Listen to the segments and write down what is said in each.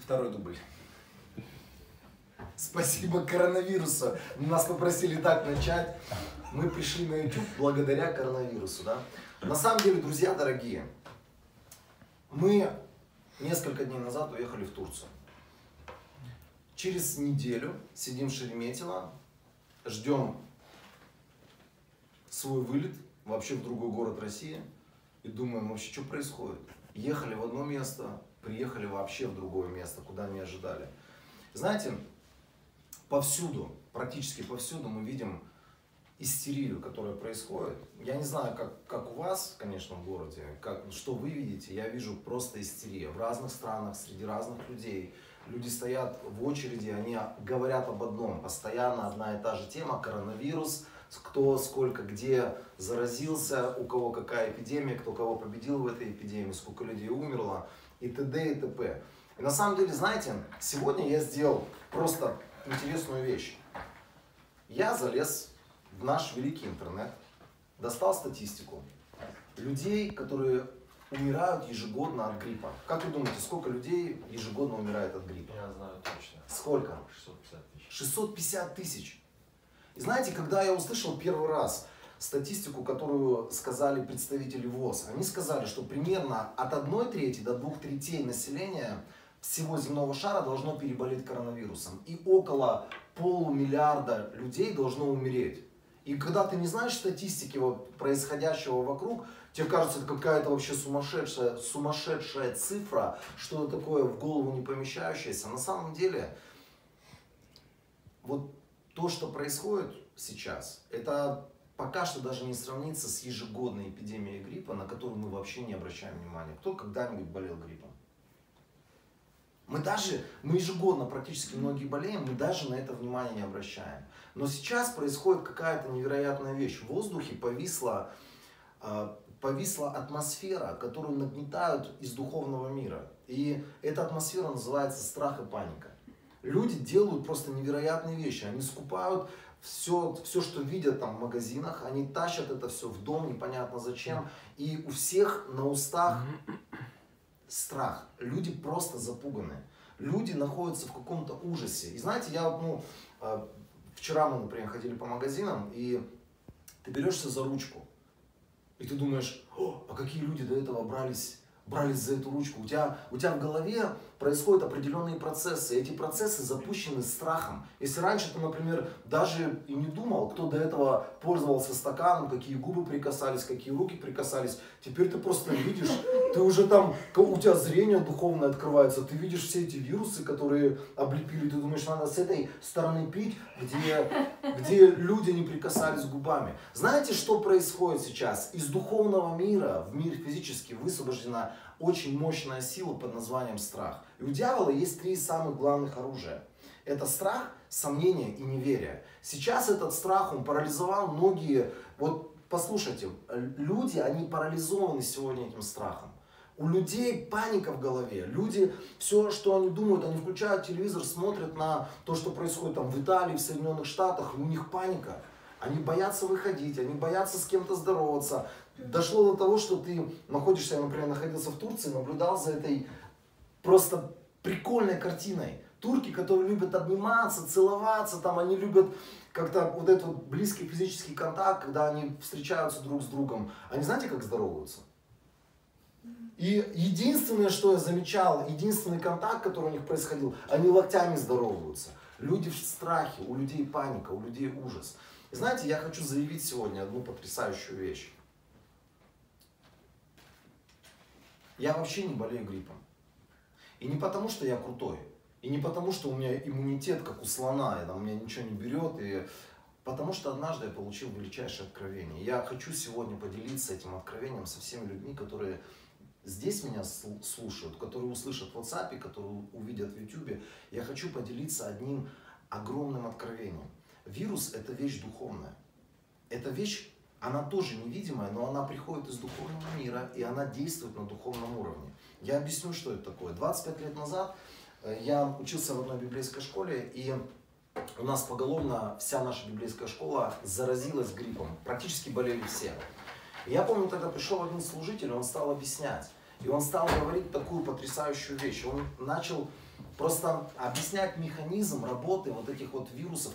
Второй дубль. Спасибо коронавирусу. Нас попросили так начать. Мы пришли на YouTube благодаря коронавирусу, да? На самом деле, друзья дорогие, мы несколько дней назад уехали в Турцию. Через неделю сидим в Шереметьево, ждем свой вылет вообще в другой город России и думаем, вообще, что происходит. Ехали в одно место, приехали вообще в другое место, куда не ожидали. Знаете, повсюду, практически повсюду мы видим истерию, которая происходит. Я не знаю, как у вас, конечно, в городе, что вы видите. Я вижу просто истерия в разных странах, среди разных людей. Люди стоят в очереди, они говорят об одном. Постоянно одна и та же тема: коронавирус, кто, сколько, где заразился, у кого какая эпидемия, кто кого победил в этой эпидемии, сколько людей умерло и т.д. и т.п. И на самом деле, знаете, сегодня я сделал просто интересную вещь. Я залез в наш великий интернет, достал статистику людей, которые умирают ежегодно от гриппа. Как вы думаете, сколько людей ежегодно умирает от гриппа? Я знаю точно. Сколько? 650 тысяч. 650 тысяч. И знаете, когда я услышал первый раз статистику, которую сказали представители ВОЗ, они сказали, что примерно от 1/3 до 2/3 населения всего земного шара должно переболеть коронавирусом. И около полумиллиарда людей должно умереть. И когда ты не знаешь статистики происходящего вокруг, тебе кажется, это какая-то вообще сумасшедшая цифра, что-то такое в голову не помещающееся. На самом деле, вот то, что происходит сейчас, это пока что даже не сравнится с ежегодной эпидемией гриппа, на которую мы вообще не обращаем внимания. Кто когда-нибудь болел гриппом? Мы ежегодно практически многие болеем, мы даже на это внимание не обращаем. Но сейчас происходит какая-то невероятная вещь. В воздухе повисла атмосфера, которую нагнетают из духовного мира. И эта атмосфера называется страх и паника. Люди делают просто невероятные вещи. Они скупают все, что видят там в магазинах, они тащат это все в дом, непонятно зачем. И у всех на устах страх. Люди просто запуганы. Люди находятся в каком-то ужасе. И знаете, вчера мы, например, ходили по магазинам, и ты берешься за ручку. И ты думаешь, а какие люди до этого брались за эту ручку. У тебя в голове происходят определенные процессы. Эти процессы запущены страхом. Если раньше ты, например, даже и не думал, кто до этого пользовался стаканом, какие губы прикасались, какие руки прикасались, теперь ты просто видишь, ты уже там, у тебя зрение духовное открывается, ты видишь все эти вирусы, которые облепили, ты думаешь, надо с этой стороны пить, где люди не прикасались губами. Знаете, что происходит сейчас? Из духовного мира в мир физически высвобождена очень мощная сила под названием страх. И у дьявола есть 3 самых главных оружия. Это страх, сомнение и неверие. Сейчас этот страх, он парализовал многие. Вот послушайте, люди, они парализованы сегодня этим страхом. У людей паника в голове. Люди, все, что они думают, они включают телевизор, смотрят на то, что происходит там в Италии, в Соединенных Штатах, и у них паника. Они боятся выходить, они боятся с кем-то здороваться. Дошло до того, что ты находишься, я, например, находился в Турции, наблюдал за этой просто прикольной картиной. Турки, которые любят обниматься, целоваться, там они любят как-то вот этот вот близкий физический контакт, когда они встречаются друг с другом. Они знаете, как здороваются? И единственное, что я замечал, единственный контакт, который у них происходил, они локтями здороваются. Люди в страхе, у людей паника, у людей ужас. И знаете, я хочу заявить сегодня одну потрясающую вещь. Я вообще не болею гриппом. И не потому, что я крутой. И не потому, что у меня иммунитет, как у слона, и там меня ничего не берет. И потому что однажды я получил величайшее откровение. Я хочу сегодня поделиться этим откровением со всеми людьми, которые здесь меня слушают, которые услышат в WhatsApp, которые увидят в YouTube. Я хочу поделиться одним огромным откровением. Вирус – это вещь духовная. Эта вещь, она тоже невидимая, но она приходит из духовного мира, и она действует на духовном уровне. Я объясню, что это такое. 25 лет назад я учился в одной библейской школе, и у нас поголовно вся наша библейская школа заразилась гриппом. Практически болели все. И я помню, тогда пришел один служитель, он стал объяснять. И он стал говорить такую потрясающую вещь. Он начал просто объяснять механизм работы вот этих вот вирусов,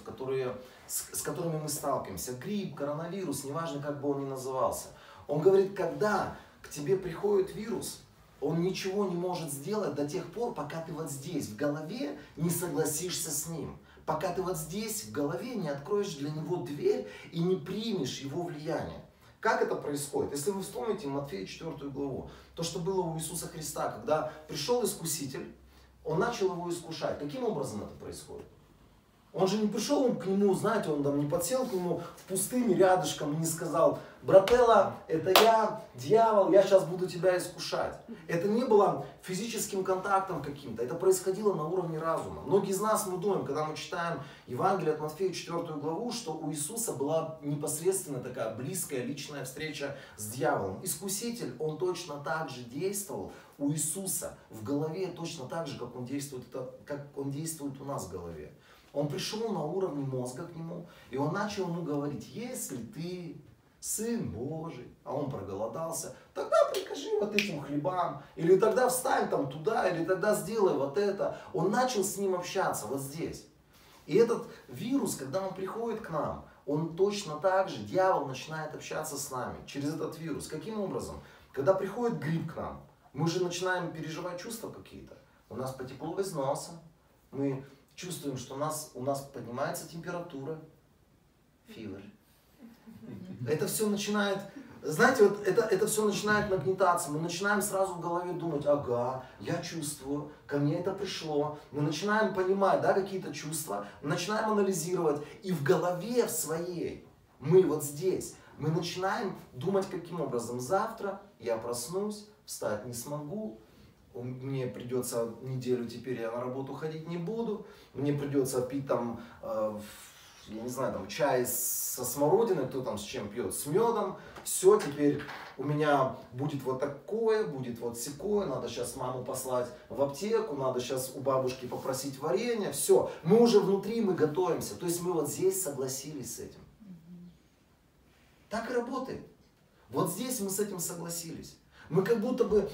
с которыми мы сталкиваемся. Грипп, коронавирус, неважно, как бы он ни назывался. Он говорит, когда к тебе приходит вирус, он ничего не может сделать до тех пор, пока ты вот здесь, в голове, не согласишься с ним. Пока ты вот здесь, в голове, не откроешь для него дверь и не примешь его влияние. Как это происходит? Если вы вспомните Матфея 4 главу, то, что было у Иисуса Христа, когда пришел Искуситель, он начал его искушать. Каким образом это происходит? Он же не пришел к нему, знаете, он там не подсел к нему в пустыне рядышком и не сказал: брателла, это я, дьявол, я сейчас буду тебя искушать. Это не было физическим контактом каким-то, это происходило на уровне разума. Многие из нас, мы думаем, когда мы читаем Евангелие от Матфея 4 главу, что у Иисуса была непосредственно такая близкая личная встреча с дьяволом. Искуситель, он точно так же действовал у Иисуса в голове, точно так же, как он действует у нас в голове. Он пришел на уровне мозга к нему, и он начал ему говорить: если ты Сын Божий, а он проголодался, тогда прикажи вот этим хлебам, или тогда встань там туда, или тогда сделай вот это. Он начал с ним общаться вот здесь. И этот вирус, когда он приходит к нам, он точно так же, дьявол начинает общаться с нами через этот вирус. Каким образом? Когда приходит грипп к нам, мы же начинаем переживать чувства какие-то. У нас потекло из носа, мы чувствуем, что у нас поднимается температура, фивер. Это все начинает, знаете, вот это все начинает нагнетаться. Мы начинаем сразу в голове думать: ага, я чувствую, ко мне это пришло. Мы начинаем понимать, да, какие-то чувства, мы начинаем анализировать. И в голове в своей, мы вот здесь, мы начинаем думать, каким образом: завтра я проснусь, встать не смогу, мне придется неделю, теперь я на работу ходить не буду, мне придется пить там, я не знаю, там чай со смородиной, кто там с чем пьет, с медом. Все, теперь у меня будет вот такое, будет вот сякое, надо сейчас маму послать в аптеку, надо сейчас у бабушки попросить варенье. Все, мы уже внутри, мы готовимся. То есть мы вот здесь согласились с этим. Так и работает. Вот здесь мы с этим согласились. Мы как будто бы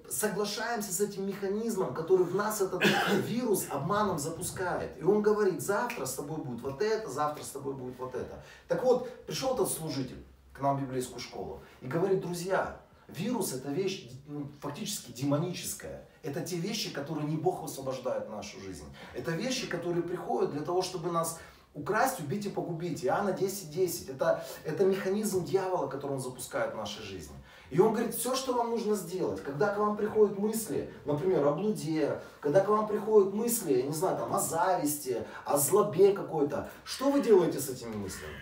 соглашаемся с этим механизмом, который в нас этот вирус обманом запускает. И он говорит: завтра с тобой будет вот это, завтра с тобой будет вот это. Так вот, пришел этот служитель к нам в библейскую школу и говорит: друзья, вирус — это вещь фактически демоническая. Это те вещи, которые не Бог высвобождает в нашу жизнь. Это вещи, которые приходят для того, чтобы нас украсть, убить и погубить. Иоанна 10:10. Это механизм дьявола, который он запускает в нашей жизни. И он говорит: все, что вам нужно сделать, когда к вам приходят мысли, например, о блуде, когда к вам приходят мысли, я не знаю, там, о зависти, о злобе какой-то, что вы делаете с этими мыслями?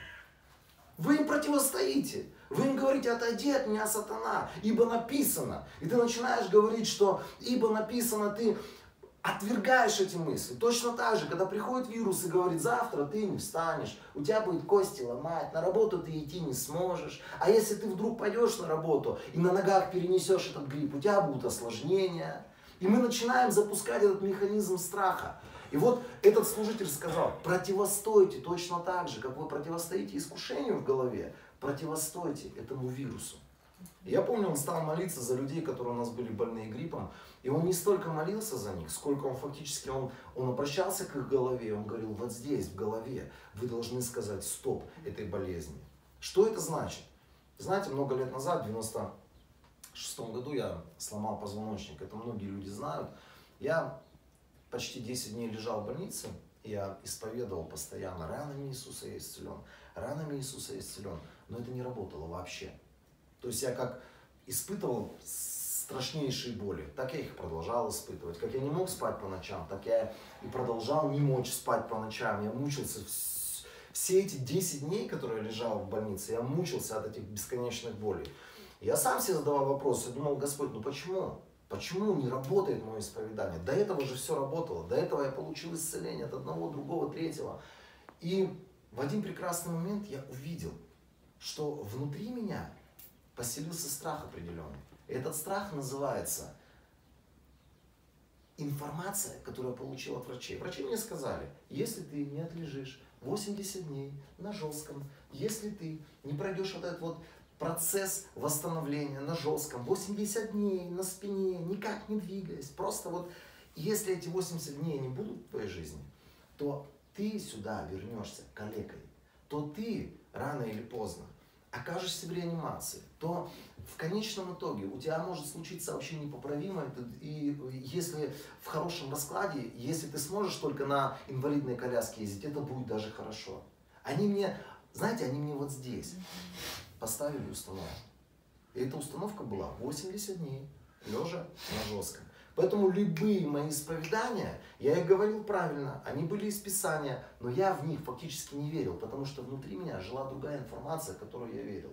Вы им противостоите. Вы им говорите: отойди от меня, сатана, ибо написано. И ты начинаешь говорить, что ибо написано, ты отвергаешь эти мысли. Точно так же, когда приходит вирус и говорит: завтра ты не встанешь, у тебя будет кости ломать, на работу ты идти не сможешь. А если ты вдруг пойдешь на работу и на ногах перенесешь этот грипп, у тебя будут осложнения. И мы начинаем запускать этот механизм страха. И вот этот служитель сказал: противостойте точно так же, как вы противостоите искушению в голове, противостойте этому вирусу. И я помню, он стал молиться за людей, которые у нас были больные гриппом. И он не столько молился за них, сколько он фактически, он обращался к их голове. Он говорил: вот здесь, в голове, вы должны сказать стоп этой болезни. Что это значит? Знаете, много лет назад, в 96 году, я сломал позвоночник. Это многие люди знают. Я почти 10 дней лежал в больнице. Я исповедовал постоянно: ранами Иисуса я исцелен, ранами Иисуса я исцелен. Но это не работало вообще. То есть я как испытывал страшнейшие боли, так я их продолжал испытывать. Как я не мог спать по ночам, так я и продолжал не мочь спать по ночам. Я мучился все эти 10 дней, которые я лежал в больнице, я мучился от этих бесконечных болей. Я сам себе задавал вопрос, я думал: Господь, ну почему? Почему не работает мое исповедание? До этого же все работало, до этого я получил исцеление от одного, другого, третьего. И в один прекрасный момент я увидел, что внутри меня поселился страх определенный. И этот страх называется информация, которую я получил от врачей. Врачи мне сказали: если ты не отлежишь 80 дней на жестком, если ты не пройдешь вот этот вот процесс восстановления на жестком, 80 дней на спине, никак не двигаясь. Просто вот, если эти 80 дней не будут в твоей жизни, то ты сюда вернешься калекой, то ты рано или поздно окажешься в реанимации, то в конечном итоге у тебя может случиться вообще непоправимое, и если в хорошем раскладе, если ты сможешь только на инвалидной коляске ездить, это будет даже хорошо. Они мне, знаете, они мне вот здесь поставили установку. И эта установка была 80 дней, лежа на жестком. Поэтому любые мои исповедания, я их говорил правильно, они были из Писания, но я в них фактически не верил, потому что внутри меня жила другая информация, в которую я верил.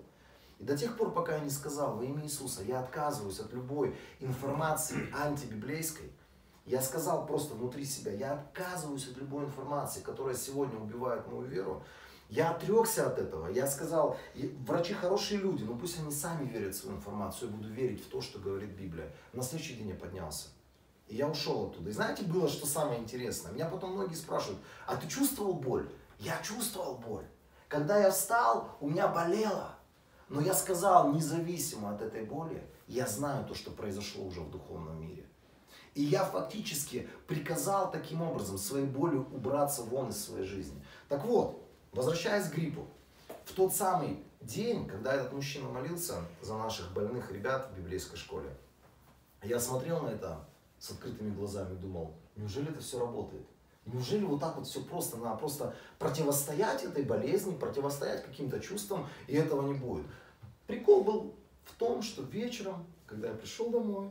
И до тех пор, пока я не сказал во имя Иисуса, я отказываюсь от любой информации антибиблейской, я сказал просто внутри себя, я отказываюсь от любой информации, которая сегодня убивает мою веру, я отрекся от этого, я сказал, врачи хорошие люди, но пусть они сами верят в свою информацию, я буду верить в то, что говорит Библия. На следующий день я поднялся. И я ушел оттуда. И знаете, было что самое интересное? Меня потом многие спрашивают, а ты чувствовал боль? Я чувствовал боль. Когда я встал, у меня болело. Но я сказал, независимо от этой боли, я знаю то, что произошло уже в духовном мире. И я фактически приказал таким образом своей болью убраться вон из своей жизни. Так вот, возвращаясь к гриппу, в тот самый день, когда этот мужчина молился за наших больных ребят в библейской школе, я смотрел на это с открытыми глазами и думал, неужели это все работает? Неужели вот так вот все просто, надо просто противостоять этой болезни, противостоять каким-то чувствам, и этого не будет? Прикол был в том, что вечером, когда я пришел домой,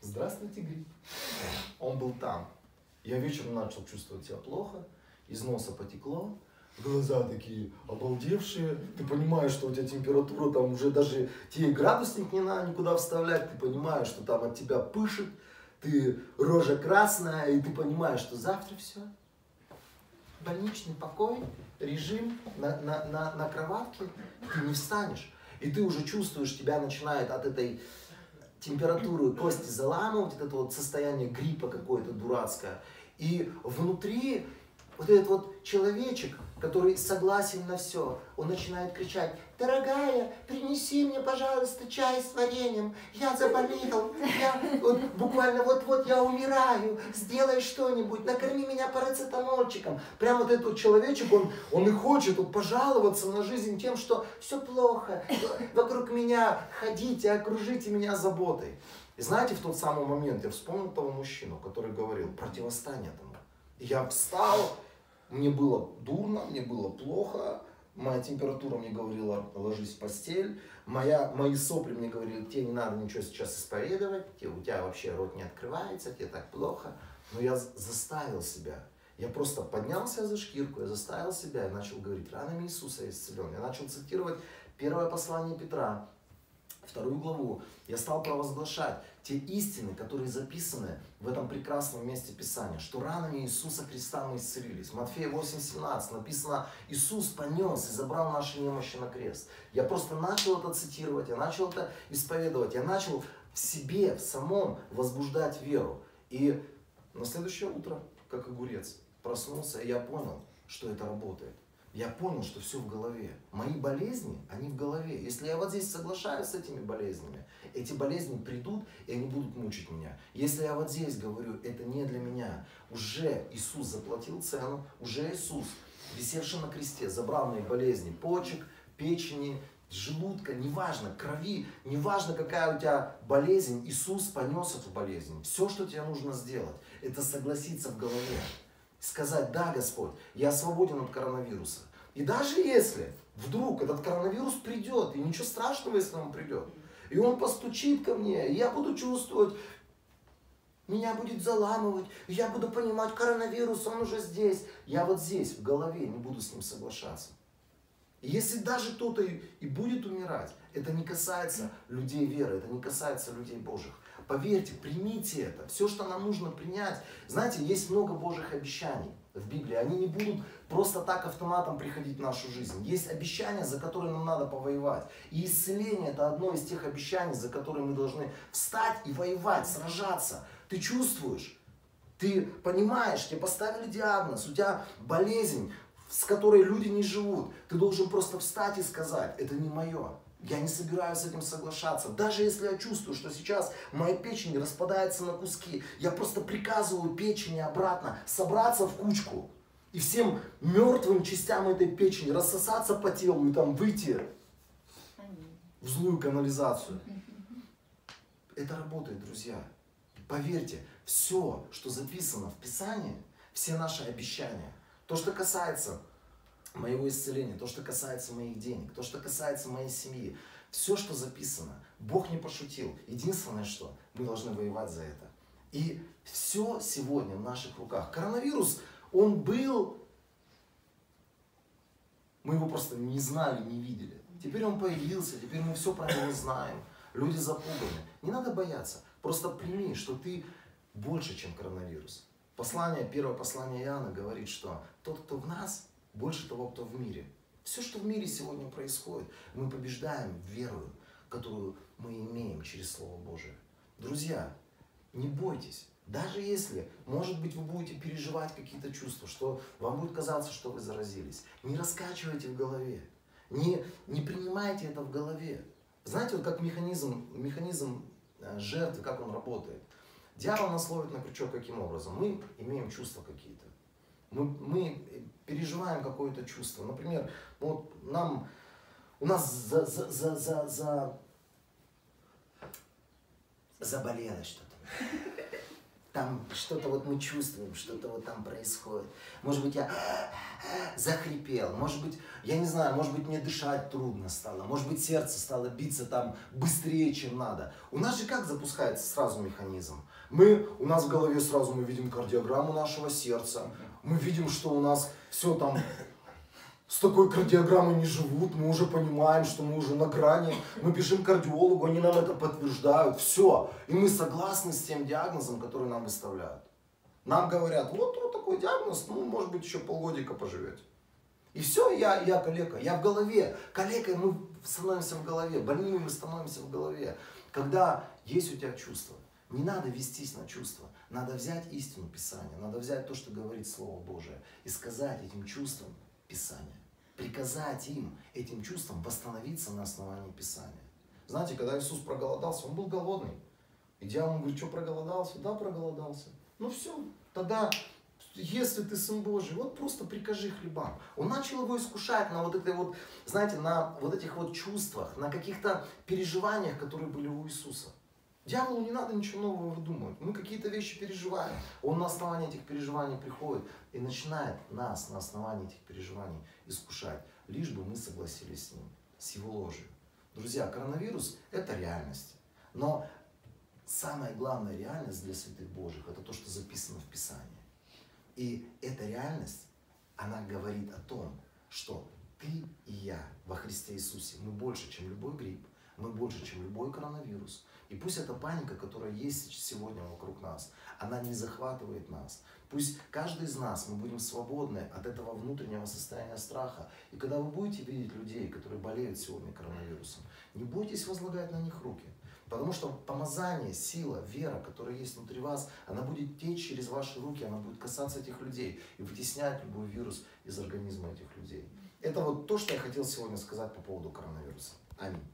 здравствуйте, грипп, он был там. Я вечером начал чувствовать себя плохо, из носа потекло, глаза такие обалдевшие, ты понимаешь, что у тебя температура, там уже даже тебе градусник не надо никуда вставлять, ты понимаешь, что там от тебя пышет, ты рожа красная, и ты понимаешь, что завтра все, больничный покой, режим на кроватке, ты не встанешь, и ты уже чувствуешь, тебя начинает от этой температуры кости заламывать, вот это вот состояние гриппа какое-то дурацкое, и внутри вот этот вот человечек, который согласен на все, он начинает кричать, дорогая, принеси мне, пожалуйста, чай с вареньем, я заболел, я вот, буквально вот-вот я умираю, сделай что-нибудь, накорми меня парацетамольчиком. Прям вот этот вот человечек, он и хочет вот, пожаловаться на жизнь тем, что все плохо, вокруг меня ходите, окружите меня заботой. И знаете, в тот самый момент я вспомнил того мужчину, который говорил, противостань этому. И я встал, мне было дурно, мне было плохо, моя температура мне говорила, ложись в постель, мои сопли мне говорили, тебе не надо ничего сейчас исповедовать, у тебя вообще рот не открывается, тебе так плохо. Но я заставил себя, я просто поднялся за шкирку, я заставил себя и начал говорить, ранами Иисуса я исцелен. Я начал цитировать первое послание Петра, 2 главу, я стал провозглашать те истины, которые записаны в этом прекрасном месте Писания, что ранами Иисуса Христа мы исцелились. Матфея 8:17 написано, Иисус понес и забрал наши немощи на крест. Я просто начал это цитировать, я начал это исповедовать, я начал в себе, в самом возбуждать веру. И на следующее утро, как огурец, проснулся, и я понял, что это работает. Я понял, что все в голове. Мои болезни, они в голове. Если я вот здесь соглашаюсь с этими болезнями, эти болезни придут, и они будут мучить меня. Если я вот здесь говорю, это не для меня, уже Иисус заплатил цену, уже Иисус, висевший на кресте, забрал мои болезни почек, печени, желудка, неважно, крови, неважно, какая у тебя болезнь, Иисус понес эту болезнь. Все, что тебе нужно сделать, это согласиться в голове. Сказать, да, Господь, я свободен от коронавируса. И даже если вдруг этот коронавирус придет, и ничего страшного, если он придет, и он постучит ко мне, и я буду чувствовать, меня будет заламывать, и я буду понимать, коронавирус, он уже здесь. Я вот здесь, в голове, не буду с ним соглашаться. И если даже кто-то и будет умирать, это не касается людей веры, это не касается людей Божьих. Поверьте, примите это. Все, что нам нужно принять. Знаете, есть много Божьих обещаний в Библии. Они не будут просто так автоматом приходить в нашу жизнь. Есть обещания, за которые нам надо повоевать. И исцеление – это одно из тех обещаний, за которые мы должны встать и воевать, сражаться. Ты чувствуешь, ты понимаешь, тебе поставили диагноз, у тебя болезнь с которой люди не живут. Ты должен просто встать и сказать, это не мое. Я не собираюсь с этим соглашаться. Даже если я чувствую, что сейчас моя печень распадается на куски, я просто приказываю печени обратно собраться в кучку. И всем мертвым частям этой печени рассосаться по телу и там выйти в злую канализацию. Это работает, друзья. Поверьте, все, что записано в Писании, все наши обещания, то, что касается моего исцеления, то, что касается моих денег, то, что касается моей семьи, все, что записано, Бог не пошутил. Единственное, что мы должны воевать за это. И все сегодня в наших руках. Коронавирус, он был, мы его просто не знали, не видели. Теперь он появился, теперь мы все про него знаем. Люди запуганы. Не надо бояться. Просто прими, что ты больше, чем коронавирус. Первое послание Иоанна говорит, что тот, кто в нас, больше того, кто в мире. Все, что в мире сегодня происходит, мы побеждаем верою, которую мы имеем через Слово Божие. Друзья, не бойтесь. Даже если, может быть, вы будете переживать какие-то чувства, что вам будет казаться, что вы заразились, не раскачивайте в голове. Не принимайте это в голове. Знаете, вот как механизм жертвы, как он работает. Дьявол нас ловит на крючок каким образом? Мы имеем чувства какие-то. Мы переживаем какое-то чувство. Например, вот у нас заболело что-то. Там что-то вот мы чувствуем, что-то вот там происходит. Может быть, я захрипел, может быть, я не знаю, может быть, мне дышать трудно стало, может быть, сердце стало биться там быстрее, чем надо. У нас же как запускается сразу механизм? У нас в голове сразу мы видим кардиограмму нашего сердца, мы видим, что у нас все там с такой кардиограммой не живут, мы уже понимаем, что мы уже на грани, мы бежим к кардиологу, они нам это подтверждают, все. И мы согласны с тем диагнозом, который нам выставляют. Нам говорят, вот такой диагноз, может быть, еще полгодика поживете. И все, я калека, я в голове. Калекой мы становимся в голове, больными мы становимся в голове. Когда есть у тебя чувства, не надо вестись на чувства, надо взять истину Писания, надо взять то, что говорит Слово Божие, и сказать этим чувствам Писания. Приказать им, этим чувствам, восстановиться на основании Писания. Знаете, когда Иисус проголодался, Он был голодный. И дьявол говорит, что проголодался? Да, проголодался. Ну все, тогда, если ты Сын Божий, вот просто прикажи хлебам. Он начал его искушать на вот этой вот, знаете, на вот этих вот чувствах, на каких-то переживаниях, которые были у Иисуса. Дьяволу не надо ничего нового выдумывать. Мы какие-то вещи переживаем. Он на основании этих переживаний приходит и начинает нас на основании этих переживаний искушать. Лишь бы мы согласились с ним, с его ложью. Друзья, коронавирус – это реальность. Но самая главная реальность для святых Божьих – это то, что записано в Писании. И эта реальность, она говорит о том, что ты и я во Христе Иисусе, мы больше, чем любой грипп, мы больше, чем любой коронавирус. И пусть эта паника, которая есть сегодня вокруг нас, она не захватывает нас. Пусть каждый из нас, мы будем свободны от этого внутреннего состояния страха. И когда вы будете видеть людей, которые болеют сегодня коронавирусом, не бойтесь возлагать на них руки. Потому что помазание, сила, вера, которая есть внутри вас, она будет течь через ваши руки, она будет касаться этих людей и вытеснять любой вирус из организма этих людей. Это вот то, что я хотел сегодня сказать по поводу коронавируса. Аминь.